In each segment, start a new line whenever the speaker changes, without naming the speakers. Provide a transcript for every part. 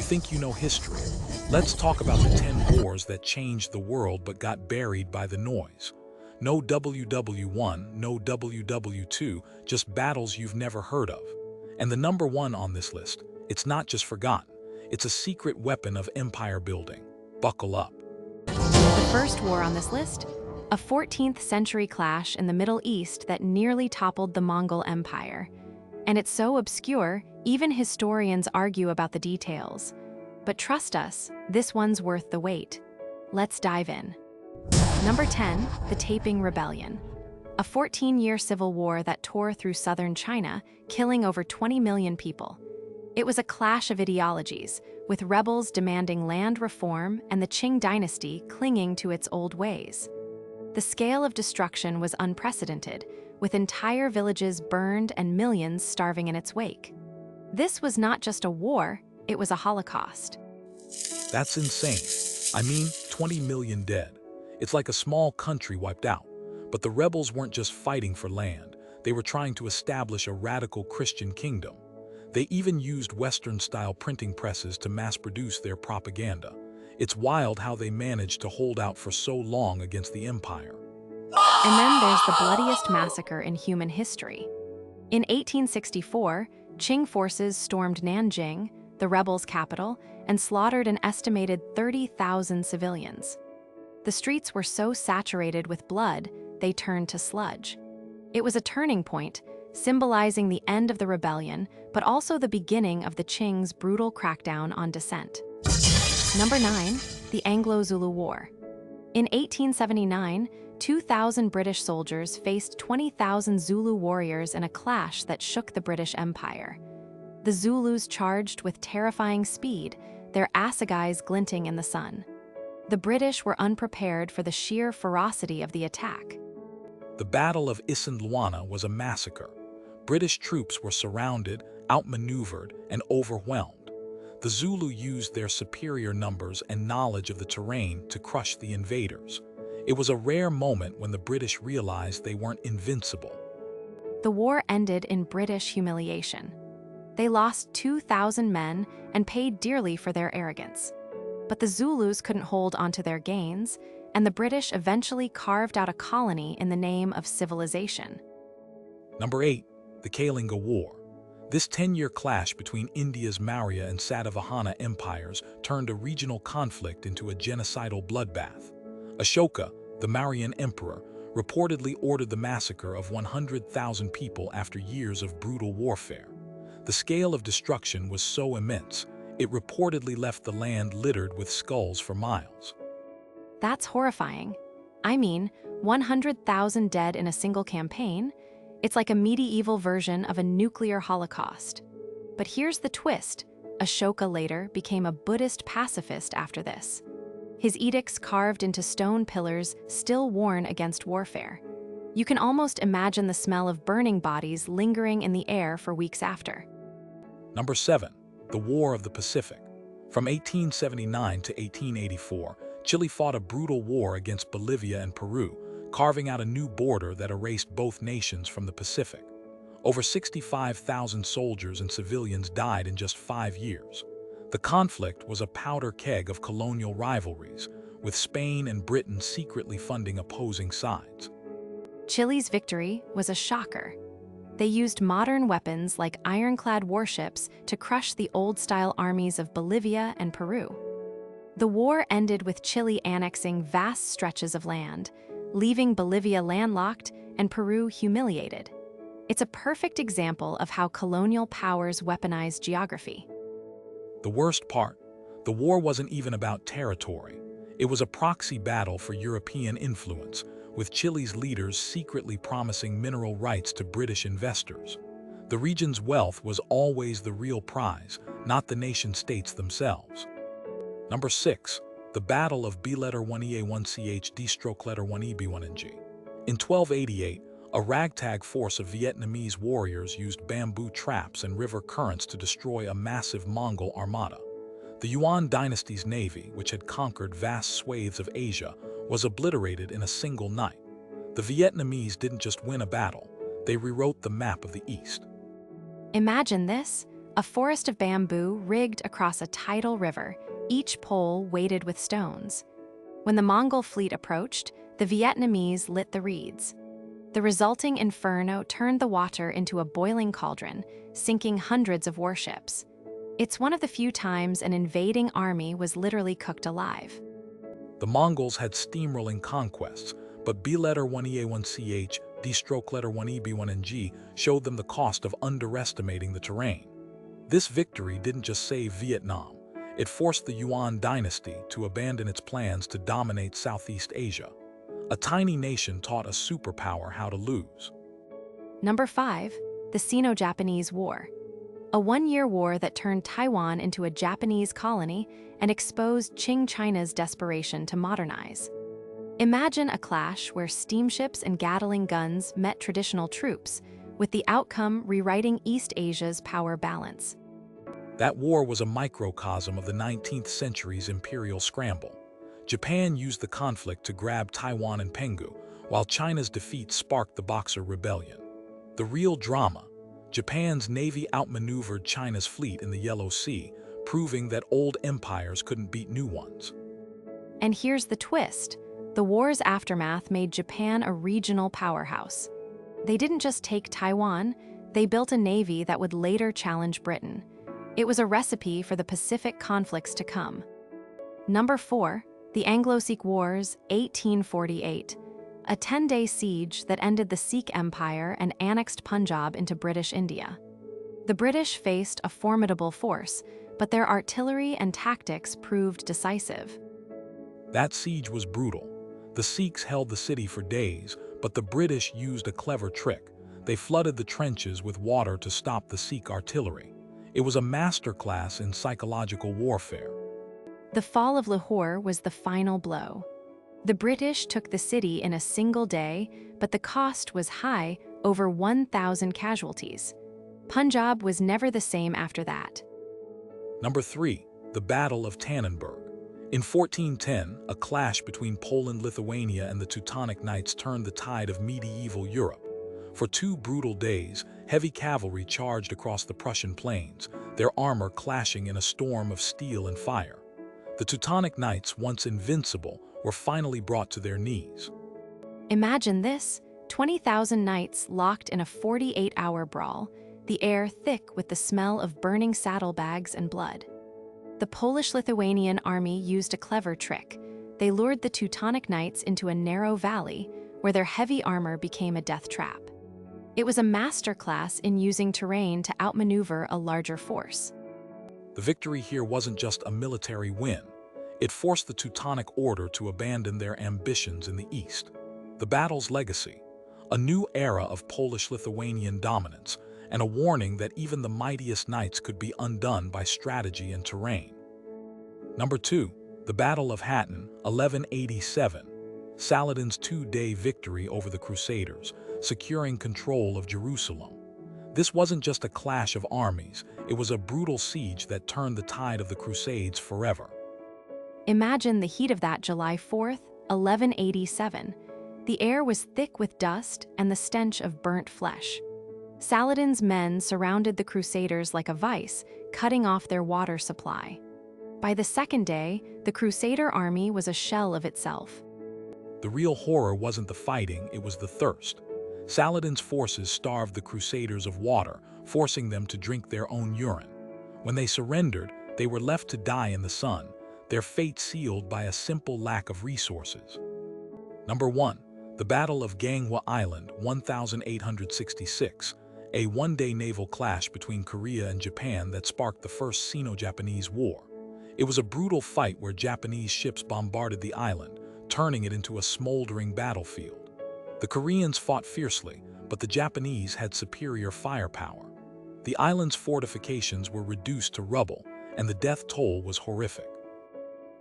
think you know history? Let's talk about the 10 wars that changed the world but got buried by the noise. No WW1, no WW2, just battles you've never heard of. And the number one on this list, it's not just forgotten. It's a secret weapon of empire building. Buckle up.
The first war on this list? A 14th century clash in the Middle East that nearly toppled the Mongol Empire. And it's so obscure, even historians argue about the details. But trust us, this one's worth the wait. Let's dive in. Number 10, the Taiping Rebellion. A 14-year civil war that tore through southern China, killing over 20 million people. It was a clash of ideologies, with rebels demanding land reform and the Qing dynasty clinging to its old ways. The scale of destruction was unprecedented, with entire villages burned and millions starving in its wake. This was not just a war, it was a holocaust.
That's insane. I mean, 20 million dead. It's like a small country wiped out. But the rebels weren't just fighting for land. They were trying to establish a radical Christian kingdom. They even used Western-style printing presses to mass-produce their propaganda. It's wild how they managed to hold out for so long against the empire.
And then there's the bloodiest massacre in human history. In 1864, Qing forces stormed Nanjing, the rebels' capital, and slaughtered an estimated 30,000 civilians. The streets were so saturated with blood, they turned to sludge. It was a turning point, symbolizing the end of the rebellion, but also the beginning of the Qing's brutal crackdown on dissent. Number 9, the Anglo-Zulu War. In 1879, 2,000 British soldiers faced 20,000 Zulu warriors in a clash that shook the British Empire. The Zulus charged with terrifying speed, their assegais glinting in the sun. The British were unprepared for the sheer ferocity of the attack.
The Battle of Isandlwana was a massacre. British troops were surrounded, outmaneuvered, and overwhelmed. The Zulu used their superior numbers and knowledge of the terrain to crush the invaders. It was a rare moment when the British realized they weren't invincible.
The war ended in British humiliation. They lost 2,000 men and paid dearly for their arrogance. But the Zulus couldn't hold onto their gains, and the British eventually carved out a colony in the name of civilization.
Number 8, the Kalinga War. This 10-year clash between India's Maurya and Satavahana empires turned a regional conflict into a genocidal bloodbath. Ashoka, the Mauryan emperor, reportedly ordered the massacre of 100,000 people after years of brutal warfare. The scale of destruction was so immense, it reportedly left the land littered with skulls for miles.
That's horrifying. I mean, 100,000 dead in a single campaign? It's like a medieval version of a nuclear holocaust. But here's the twist. Ashoka later became a Buddhist pacifist after this. His edicts carved into stone pillars still warn against warfare. You can almost imagine the smell of burning bodies lingering in the air for weeks after.
Number 7, the War of the Pacific. From 1879 to 1884, Chile fought a brutal war against Bolivia and Peru, carving out a new border that erased both nations from the Pacific. Over 65,000 soldiers and civilians died in just 5 years. The conflict was a powder keg of colonial rivalries, with Spain and Britain secretly funding opposing sides.
Chile's victory was a shocker. They used modern weapons like ironclad warships to crush the old-style armies of Bolivia and Peru. The war ended with Chile annexing vast stretches of land, leaving Bolivia landlocked and Peru humiliated. It's a perfect example of how colonial powers weaponize geography.
The worst part, the war wasn't even about territory. It was a proxy battle for European influence, with Chile's leaders secretly promising mineral rights to British investors. The region's wealth was always the real prize, not the nation-states themselves. Number 6, the Battle of B-1EA-1CH D-1EB-1NG. In 1288, a ragtag force of Vietnamese warriors used bamboo traps and river currents to destroy a massive Mongol armada. The Yuan dynasty's navy, which had conquered vast swathes of Asia, was obliterated in a single night. The Vietnamese didn't just win a battle, they rewrote the map of the East.
Imagine this, a forest of bamboo rigged across a tidal river, each pole weighted with stones. When the Mongol fleet approached, the Vietnamese lit the reeds. The resulting inferno turned the water into a boiling cauldron, sinking hundreds of warships. It's one of the few times an invading army was literally cooked alive.
The Mongols had steamrolling conquests, but B-1EA1CH, D-1EB1NG showed them the cost of underestimating the terrain. This victory didn't just save Vietnam, it forced the Yuan dynasty to abandon its plans to dominate Southeast Asia. A tiny nation taught a superpower how to lose.
Number 5, the Sino-Japanese War. A one-year war that turned Taiwan into a Japanese colony and exposed Qing China's desperation to modernize. Imagine a clash where steamships and Gatling guns met traditional troops, with the outcome rewriting East Asia's power balance.
That war was a microcosm of the 19th century's imperial scramble. Japan used the conflict to grab Taiwan and Penghu, while China's defeat sparked the Boxer Rebellion. The real drama: Japan's navy outmaneuvered China's fleet in the Yellow Sea, proving that old empires couldn't beat new ones.
And here's the twist: the war's aftermath made Japan a regional powerhouse. They didn't just take Taiwan, they built a navy that would later challenge Britain. It was a recipe for the Pacific conflicts to come. Number 4, the Anglo-Sikh Wars, 1848. A 10-day siege that ended the Sikh Empire and annexed Punjab into British India. The British faced a formidable force, but their artillery and tactics proved decisive.
That siege was brutal. The Sikhs held the city for days, but the British used a clever trick. They flooded the trenches with water to stop the Sikh artillery. It was a masterclass in psychological warfare.
The fall of Lahore was the final blow. The British took the city in a single day, but the cost was high, over 1,000 casualties. Punjab was never the same after that.
Number 3, the Battle of Tannenberg. In 1410, a clash between Poland, Lithuania, and the Teutonic Knights turned the tide of medieval Europe. For 2 brutal days, heavy cavalry charged across the Prussian plains, their armor clashing in a storm of steel and fire. The Teutonic Knights, once invincible, were finally brought to their knees.
Imagine this: 20,000 knights locked in a 48-hour brawl, the air thick with the smell of burning saddlebags and blood. The Polish-Lithuanian army used a clever trick. They lured the Teutonic Knights into a narrow valley where their heavy armor became a death trap. It was a masterclass in using terrain to outmaneuver a larger force.
The victory here wasn't just a military win. It forced the Teutonic Order to abandon their ambitions in the east. The battle's legacy: a new era of Polish-Lithuanian dominance, and a warning that even the mightiest knights could be undone by strategy and terrain. Number 2, the Battle of Hattin, 1187. Saladin's 2-day victory over the Crusaders, securing control of Jerusalem. This wasn't just a clash of armies, it was a brutal siege that turned the tide of the Crusades forever.
Imagine the heat of that July 4th, 1187. The air was thick with dust and the stench of burnt flesh. Saladin's men surrounded the Crusaders like a vice, cutting off their water supply. By the second day, the Crusader army was a shell of itself.
The real horror wasn't the fighting, it was the thirst. Saladin's forces starved the Crusaders of water, forcing them to drink their own urine. When they surrendered, they were left to die in the sun, their fate sealed by a simple lack of resources. Number 1, the Battle of Ganghwa Island, 1866. A one-day naval clash between Korea and Japan that sparked the First Sino-Japanese War. It was a brutal fight where Japanese ships bombarded the island, turning it into a smoldering battlefield. The Koreans fought fiercely, but the Japanese had superior firepower. The island's fortifications were reduced to rubble, and the death toll was horrific.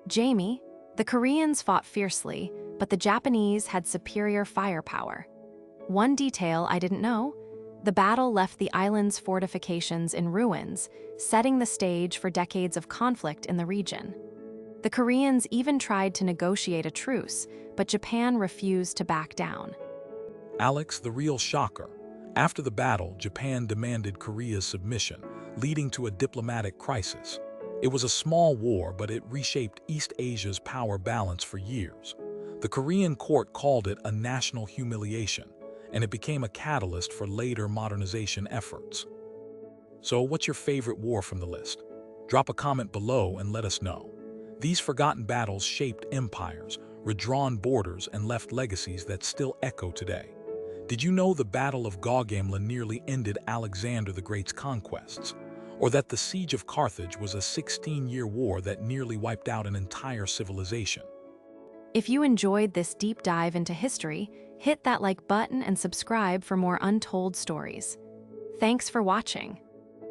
Jamie, the Koreans fought fiercely, but the Japanese had superior firepower. One detail I didn't know: the battle left the island's fortifications in ruins, setting the stage for decades of conflict in the region. The Koreans even tried to negotiate a truce, but Japan refused to back down.
Alex, the real shocker. After the battle, Japan demanded Korea's submission, leading to a diplomatic crisis. It was a small war, but it reshaped East Asia's power balance for years. The Korean court called it a national humiliation, and it became a catalyst for later modernization efforts. So, what's your favorite war from the list? Drop a comment below and let us know. These forgotten battles shaped empires, redrawn borders, and left legacies that still echo today. Did you know the Battle of Gaugamela nearly ended Alexander the Great's conquests? Or that the Siege of Carthage was a 16-year war that nearly wiped out an entire civilization?
If you enjoyed this deep dive into history, hit that like button and subscribe for more untold stories. Thanks for watching.